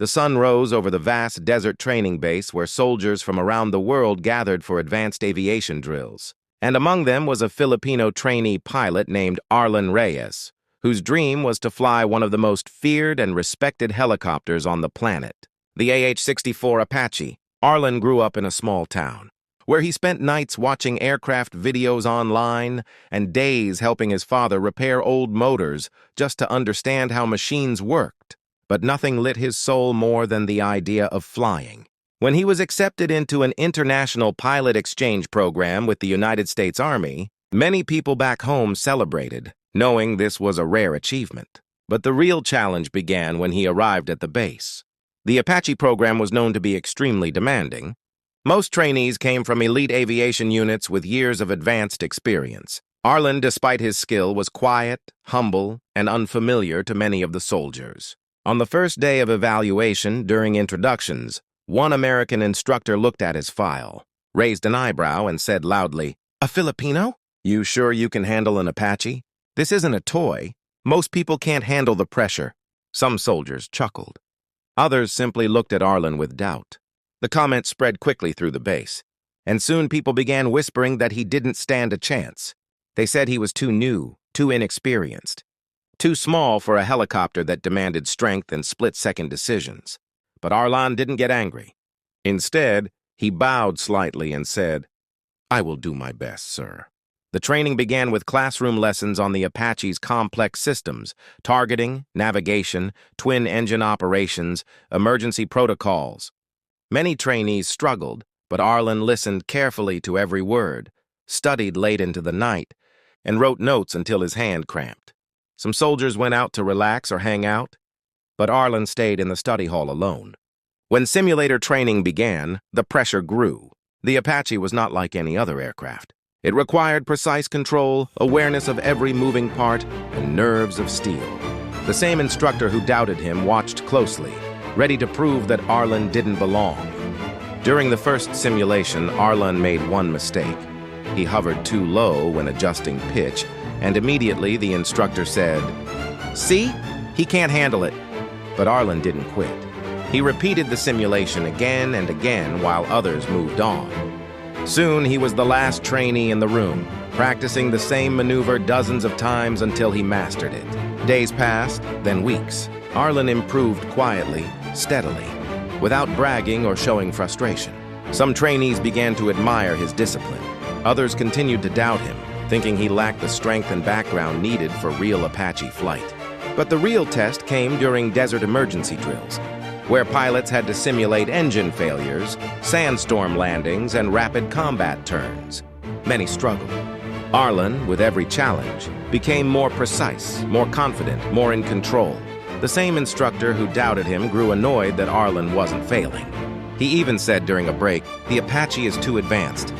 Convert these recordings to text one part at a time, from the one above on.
The sun rose over the vast desert training base where soldiers from around the world gathered for advanced aviation drills. And among them was a Filipino trainee pilot named Arlen Reyes, whose dream was to fly one of the most feared and respected helicopters on the planet, the AH-64 Apache. Arlen grew up in a small town, where he spent nights watching aircraft videos online and days helping his father repair old motors just to understand how machines worked. But nothing lit his soul more than the idea of flying. When he was accepted into an international pilot exchange program with the United States Army, many people back home celebrated, knowing this was a rare achievement. But the real challenge began when he arrived at the base. The Apache program was known to be extremely demanding. Most trainees came from elite aviation units with years of advanced experience. Arlen, despite his skill, was quiet, humble, and unfamiliar to many of the soldiers. On the first day of evaluation, during introductions, one American instructor looked at his file, raised an eyebrow, and said loudly, "A Filipino? You sure you can handle an Apache? This isn't a toy. Most people can't handle the pressure." Some soldiers chuckled. Others simply looked at Arlen with doubt. The comment spread quickly through the base, and soon people began whispering that he didn't stand a chance. They said he was too new, too inexperienced, too small for a helicopter that demanded strength and split-second decisions. But Arlen didn't get angry. Instead, he bowed slightly and said, "I will do my best, sir." The training began with classroom lessons on the Apache's complex systems, targeting, navigation, twin-engine operations, emergency protocols. Many trainees struggled, but Arlen listened carefully to every word, studied late into the night, and wrote notes until his hand cramped. Some soldiers went out to relax or hang out, but Arlen stayed in the study hall alone. When simulator training began, the pressure grew. The Apache was not like any other aircraft. It required precise control, awareness of every moving part, and nerves of steel. The same instructor who doubted him watched closely, ready to prove that Arlen didn't belong. During the first simulation, Arlen made one mistake. He hovered too low when adjusting pitch, and immediately the instructor said, "See? He can't handle it." But Arlen didn't quit. He repeated the simulation again and again while others moved on. Soon he was the last trainee in the room, practicing the same maneuver dozens of times until he mastered it. Days passed, then weeks. Arlen improved quietly, steadily, without bragging or showing frustration. Some trainees began to admire his discipline. Others continued to doubt him, thinking he lacked the strength and background needed for real Apache flight. But the real test came during desert emergency drills, where pilots had to simulate engine failures, sandstorm landings, and rapid combat turns. Many struggled. Arlen, with every challenge, became more precise, more confident, more in control. The same instructor who doubted him grew annoyed that Arlen wasn't failing. He even said during a break, "The Apache is too advanced.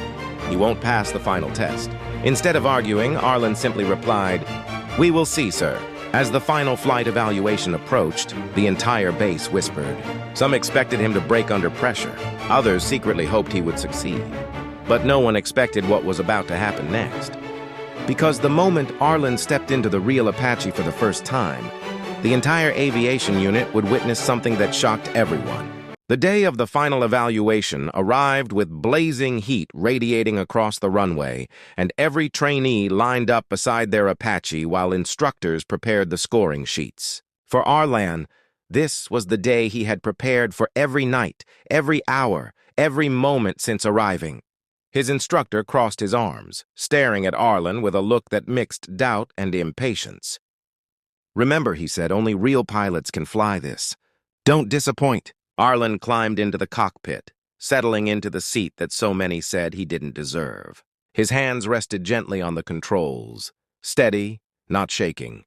He won't pass the final test." Instead of arguing, Arlen simply replied, "We will see, sir." As the final flight evaluation approached, the entire base whispered. Some expected him to break under pressure. Others secretly hoped he would succeed. But no one expected what was about to happen next. Because the moment Arlen stepped into the real Apache for the first time, the entire aviation unit would witness something that shocked everyone. The day of the final evaluation arrived with blazing heat radiating across the runway, and every trainee lined up beside their Apache while instructors prepared the scoring sheets. For Arlen, this was the day he had prepared for every night, every hour, every moment since arriving. His instructor crossed his arms, staring at Arlen with a look that mixed doubt and impatience. "Remember," he said, "only real pilots can fly this. Don't disappoint." Arlen climbed into the cockpit, settling into the seat that so many said he didn't deserve. His hands rested gently on the controls, steady, not shaking.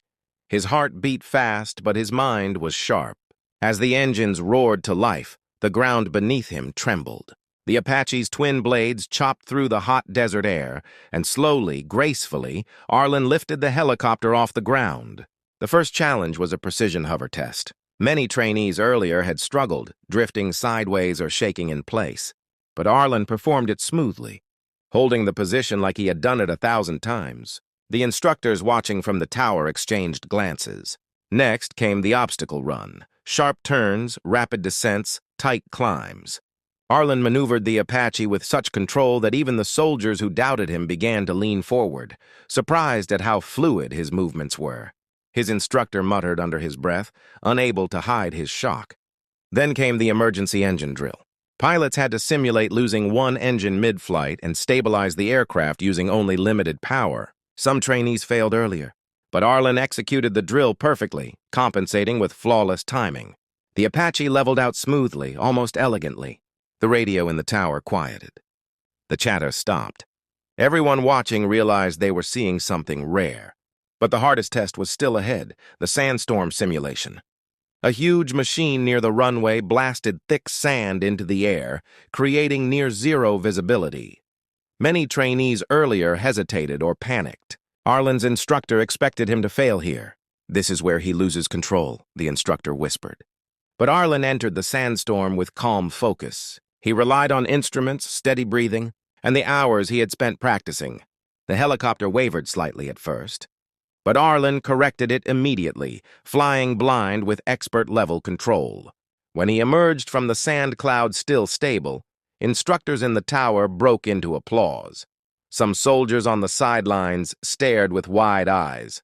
His heart beat fast, but his mind was sharp. As the engines roared to life, the ground beneath him trembled. The Apache's twin blades chopped through the hot desert air, and slowly, gracefully, Arlen lifted the helicopter off the ground. The first challenge was a precision hover test. Many trainees earlier had struggled, drifting sideways or shaking in place. But Arlen performed it smoothly, holding the position like he had done it 1,000 times. The instructors watching from the tower exchanged glances. Next came the obstacle run, sharp turns, rapid descents, tight climbs. Arlen maneuvered the Apache with such control that even the soldiers who doubted him began to lean forward, surprised at how fluid his movements were. His instructor muttered under his breath, unable to hide his shock. Then came the emergency engine drill. Pilots had to simulate losing one engine mid-flight and stabilize the aircraft using only limited power. Some trainees failed earlier, but Arlen executed the drill perfectly, compensating with flawless timing. The Apache leveled out smoothly, almost elegantly. The radio in the tower quieted. The chatter stopped. Everyone watching realized they were seeing something rare. But the hardest test was still ahead, the sandstorm simulation. A huge machine near the runway blasted thick sand into the air, creating near-zero visibility. Many trainees earlier hesitated or panicked. Arlen's instructor expected him to fail here. "This is where he loses control," the instructor whispered. But Arlen entered the sandstorm with calm focus. He relied on instruments, steady breathing, and the hours he had spent practicing. The helicopter wavered slightly at first, but Arlen corrected it immediately, flying blind with expert-level control. When he emerged from the sand cloud still stable, instructors in the tower broke into applause. Some soldiers on the sidelines stared with wide eyes.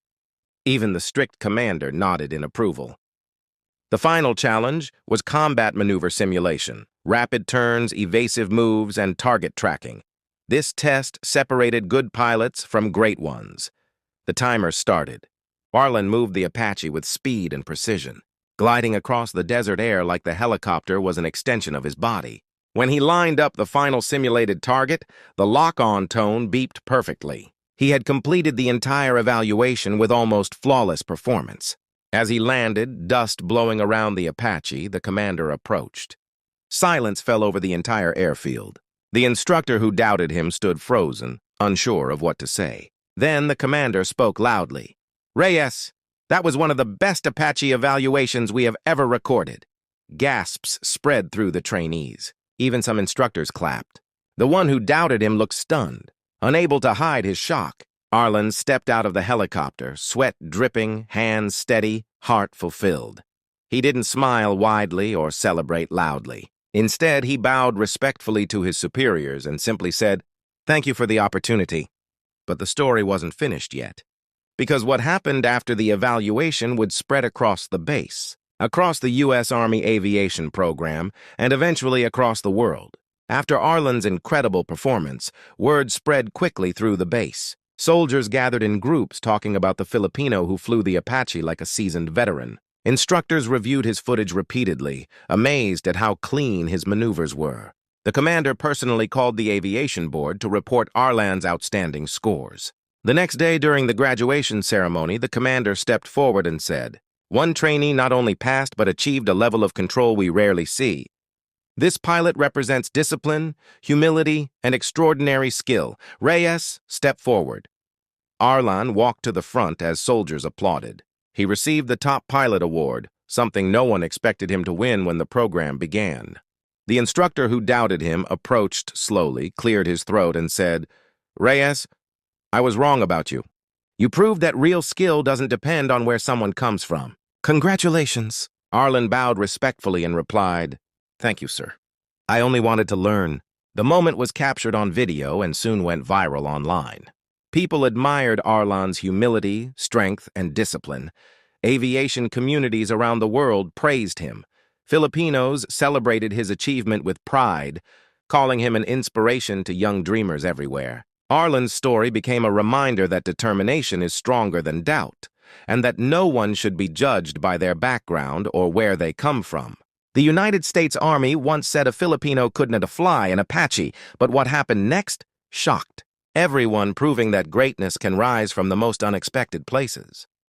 Even the strict commander nodded in approval. The final challenge was combat maneuver simulation, rapid turns, evasive moves, and target tracking. This test separated good pilots from great ones. The timer started. Arlen moved the Apache with speed and precision, gliding across the desert air like the helicopter was an extension of his body. When he lined up the final simulated target, the lock-on tone beeped perfectly. He had completed the entire evaluation with almost flawless performance. As he landed, dust blowing around the Apache, the commander approached. Silence fell over the entire airfield. The instructor who doubted him stood frozen, unsure of what to say. Then the commander spoke loudly. "Reyes, that was one of the best Apache evaluations we have ever recorded." Gasps spread through the trainees. Even some instructors clapped. The one who doubted him looked stunned, unable to hide his shock. Arlen stepped out of the helicopter, sweat dripping, hands steady, heart fulfilled. He didn't smile widely or celebrate loudly. Instead, he bowed respectfully to his superiors and simply said, "Thank you for the opportunity." But the story wasn't finished yet, because what happened after the evaluation would spread across the base, across the U.S. Army Aviation program, and eventually across the world. After Arlen's incredible performance, word spread quickly through the base. Soldiers gathered in groups talking about the Filipino who flew the Apache like a seasoned veteran. Instructors reviewed his footage repeatedly, amazed at how clean his maneuvers were. The commander personally called the aviation board to report Arlen's outstanding scores. The next day during the graduation ceremony, the commander stepped forward and said, "One trainee not only passed but achieved a level of control we rarely see. This pilot represents discipline, humility, and extraordinary skill. Reyes, step forward." Arlen walked to the front as soldiers applauded. He received the top pilot award, something no one expected him to win when the program began. The instructor who doubted him approached slowly, cleared his throat, and said, "Reyes, I was wrong about you. You proved that real skill doesn't depend on where someone comes from." "Congratulations." Arlen bowed respectfully and replied, "Thank you, sir. I only wanted to learn." The moment was captured on video and soon went viral online. People admired Arlen's humility, strength, and discipline. Aviation communities around the world praised him. Filipinos celebrated his achievement with pride, calling him an inspiration to young dreamers everywhere. Arlen's story became a reminder that determination is stronger than doubt, and that no one should be judged by their background or where they come from. The United States Army once said a Filipino couldn't fly an Apache, but what happened next shocked everyone, proving that greatness can rise from the most unexpected places.